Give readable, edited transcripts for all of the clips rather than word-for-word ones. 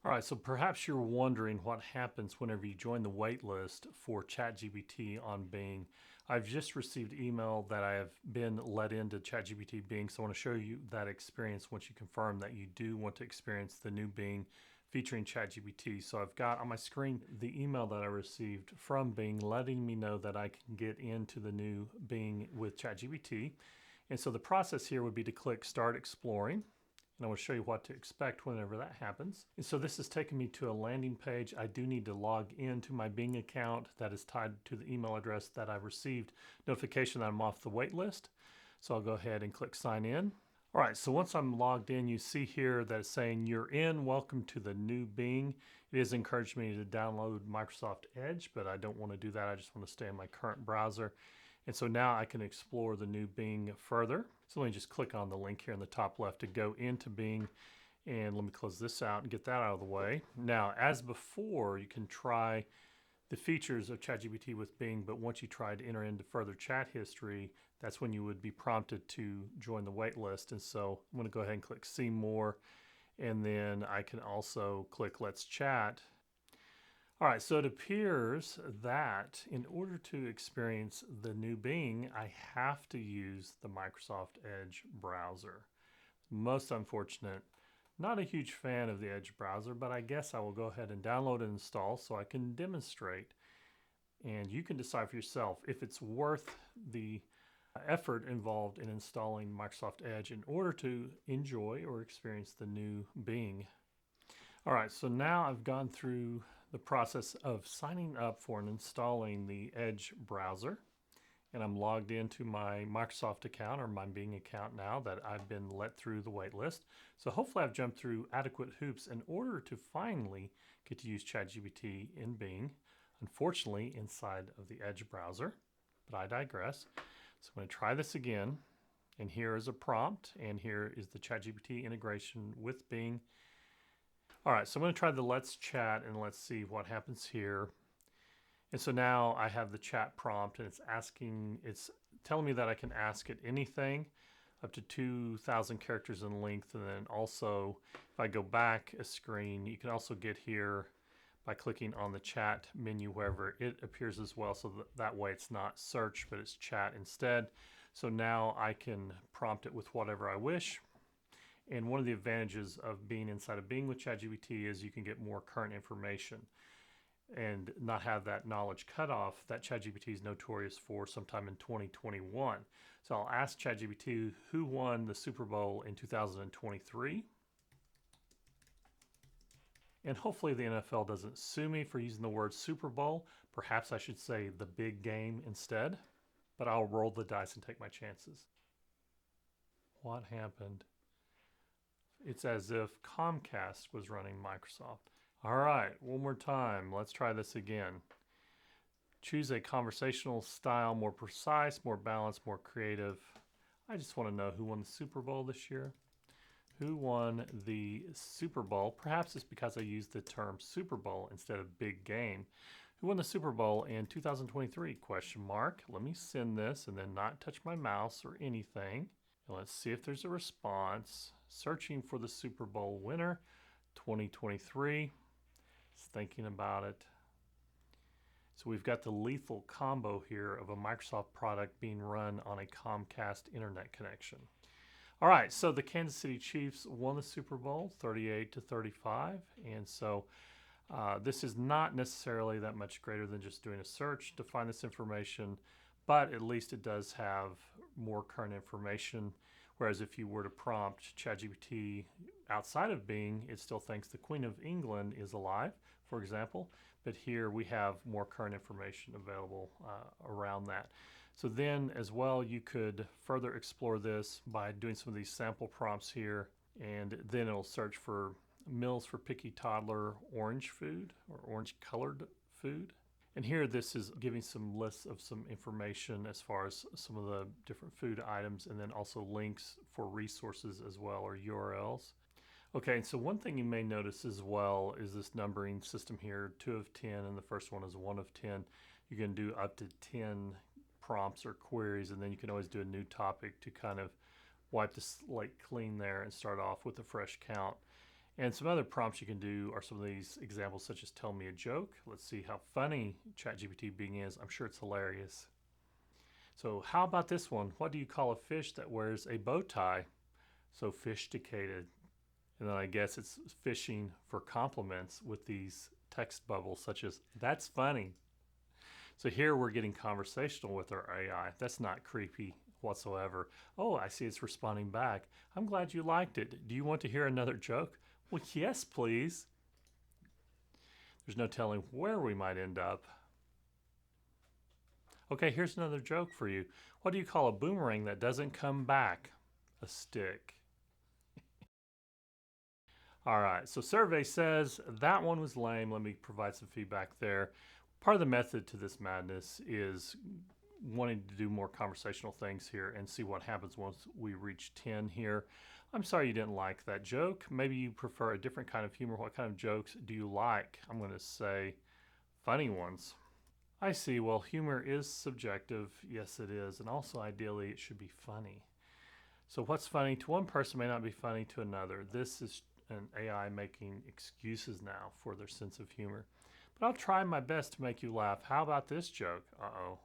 All right, so perhaps you're wondering what happens whenever you join the waitlist for ChatGPT on Bing. I've just received email that I have been let into ChatGPT Bing, so I want to show you that experience once you confirm that you do want to experience the new Bing featuring ChatGPT. So I've got on my screen the email that I received from Bing letting me know that I can get into the new Bing with ChatGPT. And so the process here would be to click Start Exploring. And I will show you what to expect whenever that happens. And so this has taken me to a landing page. I do need to log into my Bing account that is tied to the email address that I received notification that I'm off the wait list. So I'll go ahead and click sign in. All right, so once I'm logged in, you see here that it's saying you're in, welcome to the new Bing. It has encouraged me to download Microsoft Edge, but I don't want to do that. I just want to stay in my current browser. And so now I can explore the new Bing further. So let me just click on the link here in the top left to go into Bing. And let me close this out and get that out of the way. Now, as before, you can try the features of ChatGPT with Bing, but once you try to enter into further chat history, that's when you would be prompted to join the waitlist. And so I'm going to go ahead and click See More. And then I can also click Let's Chat. All right, so it appears that in order to experience the new Bing, I have to use the Microsoft Edge browser. Most unfortunate. Not a huge fan of the Edge browser, but I guess I will go ahead and download and install so I can demonstrate. And you can decide for yourself if it's worth the effort involved in installing Microsoft Edge in order to enjoy or experience the new Bing. All right, so now I've gone through the process of signing up for and installing the Edge browser. And I'm logged into my Microsoft account or my Bing account now that I've been let through the waitlist. So hopefully I've jumped through adequate hoops in order to finally get to use ChatGPT in Bing. Unfortunately, inside of the Edge browser, but I digress. So I'm going to try this again. And here is a prompt, and here is the ChatGPT integration with Bing. All right, so I'm going to try the Let's Chat and let's see what happens here. And so now I have the chat prompt and it's telling me that I can ask it anything up to 2,000 characters in length. And then also, if I go back a screen, you can also get here by clicking on the chat menu wherever it appears as well. So that way it's not search, but it's chat instead. So now I can prompt it with whatever I wish. And one of the advantages of being inside of Bing with ChatGPT is you can get more current information and not have that knowledge cutoff that ChatGPT is notorious for sometime in 2021. So I'll ask ChatGPT who won the Super Bowl in 2023. And hopefully the NFL doesn't sue me for using the word Super Bowl. Perhaps I should say the big game instead, but I'll roll the dice and take my chances. What happened? It's as if Comcast was running Microsoft. All right, one more time. Let's try this again. Choose a conversational style, more precise, more balanced, more creative. I just want to know who won the Super Bowl this year. Who won the Super Bowl? Perhaps it's because I used the term Super Bowl instead of big game. Who won the Super Bowl in 2023? Question mark. Let me send this and then not touch my mouse or anything. And let's see if there's a response. Searching for the Super Bowl winner, 2023. Just thinking about it. So we've got the lethal combo here of a Microsoft product being run on a Comcast internet connection. All right, so the Kansas City Chiefs won the Super Bowl 38-35. And so this is not necessarily that much greater than just doing a search to find this information, but at least it does have more current information. Whereas if you were to prompt ChatGPT outside of Bing, it still thinks the Queen of England is alive, for example. But here we have more current information available around that. So then as well, you could further explore this by doing some of these sample prompts here. And then it'll search for meals for picky toddler orange food or orange colored food. And here this is giving some lists of some information as far as some of the different food items and then also links for resources as well or URLs. Okay, and so one thing you may notice as well is this numbering system here, 2 of 10, and the first one is 1 of 10. You can do up to 10 prompts or queries, and then you can always do a new topic to kind of wipe the slate clean there and start off with a fresh count. And some other prompts you can do are some of these examples, such as tell me a joke. Let's see how funny ChatGPT Bing is. I'm sure it's hilarious. So how about this one? What do you call a fish that wears a bow tie? Sophisticated. And then I guess it's fishing for compliments with these text bubbles such as, that's funny. So here we're getting conversational with our AI. That's not creepy whatsoever. Oh, I see it's responding back. I'm glad you liked it. Do you want to hear another joke? Well, yes, please. There's no telling where we might end up. Okay, here's another joke for you. What do you call a boomerang that doesn't come back? A stick. All right, so survey says that one was lame. Let me provide some feedback there. Part of the method to this madness is wanting to do more conversational things here and see what happens once we reach 10 here. I'm sorry you didn't like that joke. Maybe you prefer a different kind of humor. What kind of jokes do you like? I'm going to say funny ones. I see. Well, humor is subjective. Yes, it is. And also, ideally, it should be funny. So what's funny to one person may not be funny to another. This is an AI making excuses now for their sense of humor. But I'll try my best to make you laugh. How about this joke? Uh-oh.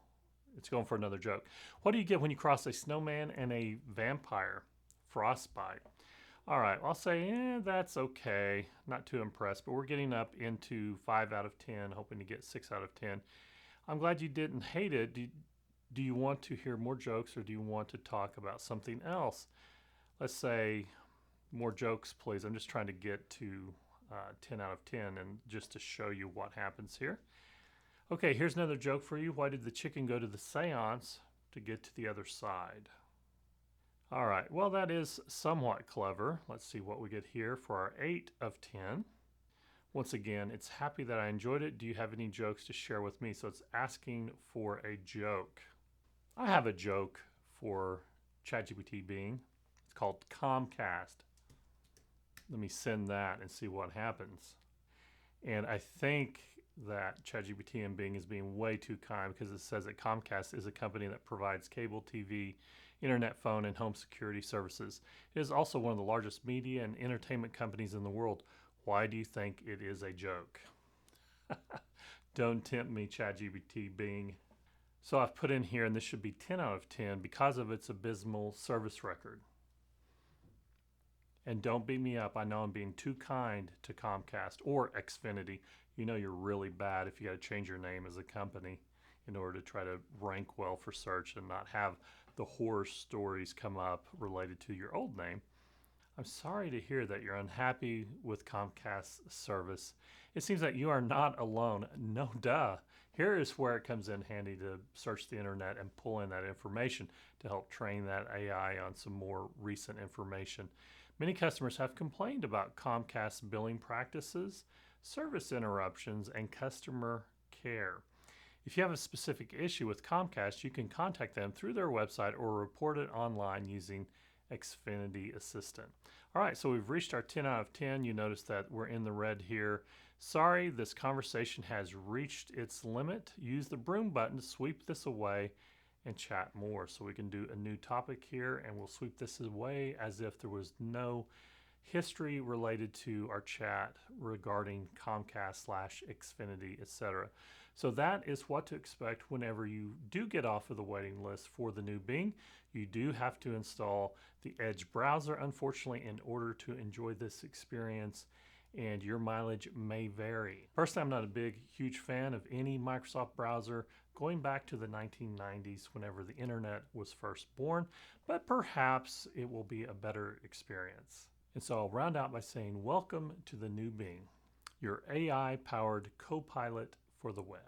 It's going for another joke. What do you get when you cross a snowman and a vampire? Frostbite. All right, I'll say, that's okay. Not too impressed, but we're getting up into 5 out of 10, hoping to get 6 out of 10. I'm glad you didn't hate it. Do you want to hear more jokes or do you want to talk about something else? Let's say more jokes, please. I'm just trying to get to 10 out of 10 and just to show you what happens here. Okay, here's another joke for you. Why did the chicken go to the seance? To get to the other side. All right, well, that is somewhat clever. Let's see what we get here for our 8 of 10. Once again, it's happy that I enjoyed it. Do you have any jokes to share with me? So it's asking for a joke. I have a joke for ChatGPT Bing. It's called Comcast. Let me send that and see what happens. And I think that ChatGPT and Bing is being way too kind because it says that Comcast is a company that provides cable TV, internet, phone, and home security services. It is also one of the largest media and entertainment companies in the world. Why do you think it is a joke? Don't tempt me, ChatGPT Bing. So I've put in here, and this should be 10 out of 10 because of its abysmal service record. And don't beat me up. I know I'm being too kind to Comcast or Xfinity. You know you're really bad if you got to change your name as a company in order to try to rank well for search and not have the horror stories come up related to your old name. I'm sorry to hear that you're unhappy with Comcast's service. It seems that you are not alone. No duh. Here is where it comes in handy to search the internet and pull in that information to help train that AI on some more recent information. Many customers have complained about Comcast's billing practices, service interruptions, and customer care. If you have a specific issue with Comcast, you can contact them through their website or report it online using Xfinity Assistant. All right, so we've reached our 10 out of 10. You notice that we're in the red here. Sorry, this conversation has reached its limit. Use the broom button to sweep this away and chat more. So we can do a new topic here and we'll sweep this away as if there was no history related to our chat regarding Comcast / Xfinity, etc. So that is what to expect whenever you do get off of the waiting list for the new Bing. You do have to install the Edge browser, unfortunately, in order to enjoy this experience, and your mileage may vary. Personally, I'm not a big, huge fan of any Microsoft browser going back to the 1990s whenever the internet was first born, but perhaps it will be a better experience. And so I'll round out by saying welcome to the new Bing, your AI-powered co-pilot for the web.